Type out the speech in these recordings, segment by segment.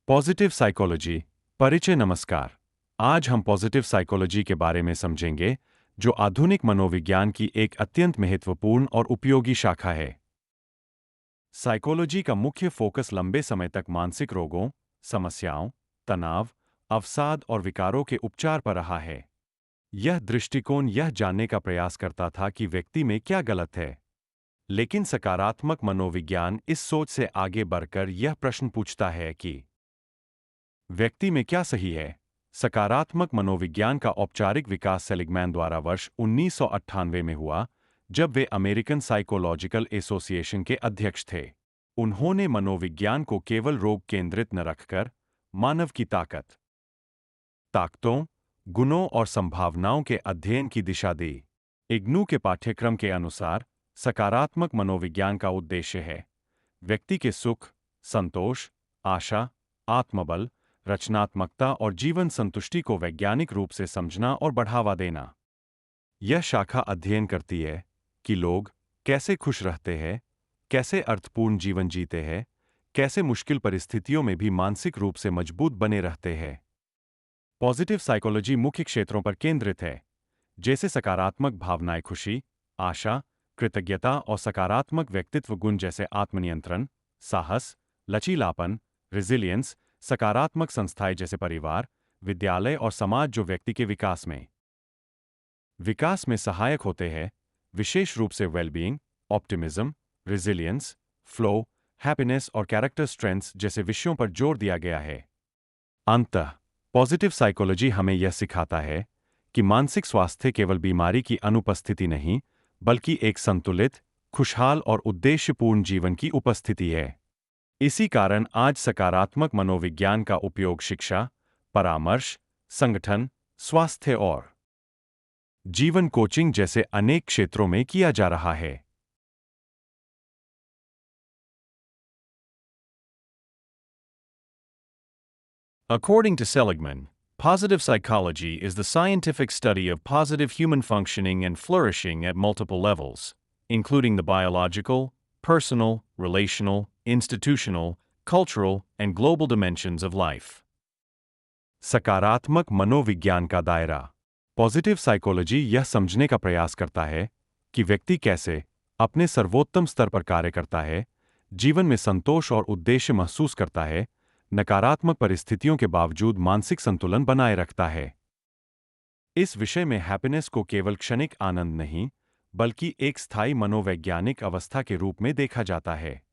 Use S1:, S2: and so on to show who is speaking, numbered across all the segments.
S1: Positive psychology परिचय। नमस्कार। आज हम पॉजिटिव साइकोलॉजी के बारे में समझेंगे, जो आधुनिक मनोविज्ञान की एक अत्यंत महत्वपूर्ण और उपयोगी शाखा है। साइकोलॉजी का मुख्य फोकस लंबे समय तक मानसिक रोगों, समस्याओं, तनाव, अवसाद और विकारों के उपचार पर रहा है। यह दृष्टिकोण यह जानने का प्रयास करता था कि व्यक्ति में क्या गलत है। लेकिन सकारात्मक मनोविज्ञान इस सोच से आगे बढ़कर यह प्रश्न पूछता है कि व्यक्ति में क्या सही है। सकारात्मक मनोविज्ञान का औपचारिक विकास सेलिगमैन द्वारा वर्ष 1998 में हुआ, जब वे अमेरिकन साइकोलॉजिकल एसोसिएशन के अध्यक्ष थे। उन्होंने मनोविज्ञान को केवल रोग केंद्रित न रखकर मानव की ताकतों, गुणों और संभावनाओं के अध्ययन की दिशा दी। इग्नू के पाठ्यक्रम के अनुसार सकारात्मक मनोविज्ञान का उद्देश्य है व्यक्ति के सुख, संतोष, आशा, आत्मबल, रचनात्मकता और जीवन संतुष्टि को वैज्ञानिक रूप से समझना और बढ़ावा देना। यह शाखा अध्ययन करती है कि लोग कैसे खुश रहते हैं, कैसे अर्थपूर्ण जीवन जीते हैं, कैसे मुश्किल परिस्थितियों में भी मानसिक रूप से मजबूत बने रहते हैं। पॉजिटिव साइकोलॉजी मुख्य क्षेत्रों पर केंद्रित है, जैसे सकारात्मक भावनाएं, खुशी, आशा, कृतज्ञता और सकारात्मक व्यक्तित्व गुण जैसे आत्मनियंत्रण, साहस, लचीलापन, रेजिलियंस, सकारात्मक संस्थाएं जैसे परिवार, विद्यालय और समाज जो व्यक्ति के विकास में सहायक होते हैं, विशेष रूप से wellbeing, optimism, resilience, flow, happiness और कैरेक्टर स्ट्रेंथ्स जैसे विषयों पर जोर दिया गया है। अंततः पॉजिटिव साइकोलॉजी हमें यह सिखाता है कि मानसिक स्वास्थ्य केवल बीमारी की अनुपस्थिति नहीं, बल्कि एक संतुलित, खुशहाल और उद्देश्यपूर्ण जीवन की उपस्थिति है। इसी कारण आज सकारात्मक मनोविज्ञान का उपयोग शिक्षा, परामर्श, संगठन, स्वास्थ्य और जीवन कोचिंग जैसे अनेक क्षेत्रों में किया जा रहा है। According to Seligman, positive psychology is the scientific study of positive human functioning and flourishing at multiple levels, including the biological, personal, relational, institutional, cultural, and global dimensions of life. सकारात्मक मनोविज्ञान का दायरा। पॉजिटिव साइकोलॉजी यह समझने का प्रयास करता है कि व्यक्ति कैसे अपने सर्वोत्तम स्तर पर कार्य करता है, जीवन में संतोष और उद्देश्य महसूस करता है, नकारात्मक परिस्थितियों के बावजूद मानसिक संतुलन बनाए रखता है। इस विषय में हैप्पीनेस को केवल क्षणिक आनंद नहीं, बल्कि एक स्थायी मनोवैज्ञानिक अवस्था के रूप में देखा जाता है।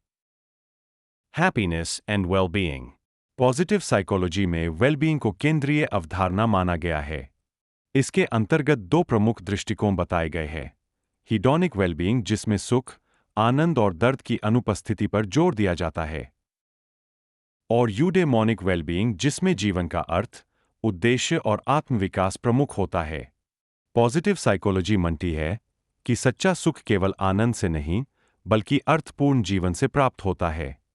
S1: Happiness and wellbeing. Positive psychology में वेलबीइंग को केंद्रीय अवधारणा माना गया है। इसके अंतर्गत दो प्रमुख दृष्टिकोण बताए गए हैं। हीडोनिक वेलबीइंग, जिसमें सुख, आनंद और दर्द की अनुपस्थिति पर जोर दिया जाता है, और यूडेमोनिक वेलबीइंग, जिसमें जीवन का अर्थ, उद्देश्य और आत्मविकास प्रमुख होता है। पॉजिटिव साइकोलॉजी मानती है कि सच्चा सुख केवल आनंद से नहीं, बल्कि अर्थपूर्ण जीवन से प्राप्त होता है।